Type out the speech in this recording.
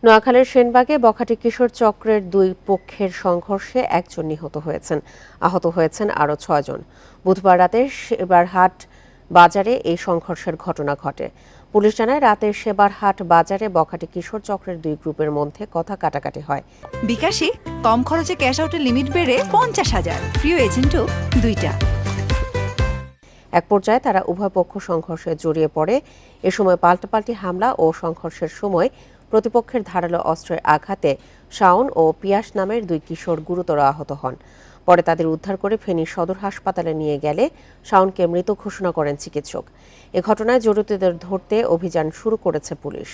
নোয়াখালীর সেনবাগে বখাটে কিশোর চক্রের দুই পক্ষের সংঘর্ষে একজন নিহত হয়েছেন, আহত হয়েছেন আরও ৬ জন। বুধবার রাতে সেবারহাট বাজারে এই সংঘর্ষের ঘটনা ঘটে। পুলিশ জানায়, রাতের সেবারহাট বাজারে বখাটে কিশোর চক্রের দুই গ্রুপের মধ্যে কথা কাটাকাটি হয়। বিকাশে কম খরচে ক্যাশ আউটের লিমিট বেড়ে ৫০,০০০, প্রিয় এজেন্টও ২টা। এক পর্যায়ে তারা উভয় পক্ষ সংঘর্ষে জড়িয়ে পড়ে। এ সময় পাল্টাপাল্টি হামলা ও সংঘর্ষের সময় প্রতিপক্ষের ধারালো অস্ত্রের আঘাতে শাওন ও পিয়াস নামের দুই কিশোর গুরুতর আহত হন। পরে তাদের উদ্ধার করে ফেনী সদর হাসপাতালে নিয়ে গেলে শাওনকে মৃত ঘোষণা করেন চিকিৎসক। এ ঘটনায় জড়িতদের ধরতে অভিযান শুরু করেছে পুলিশ।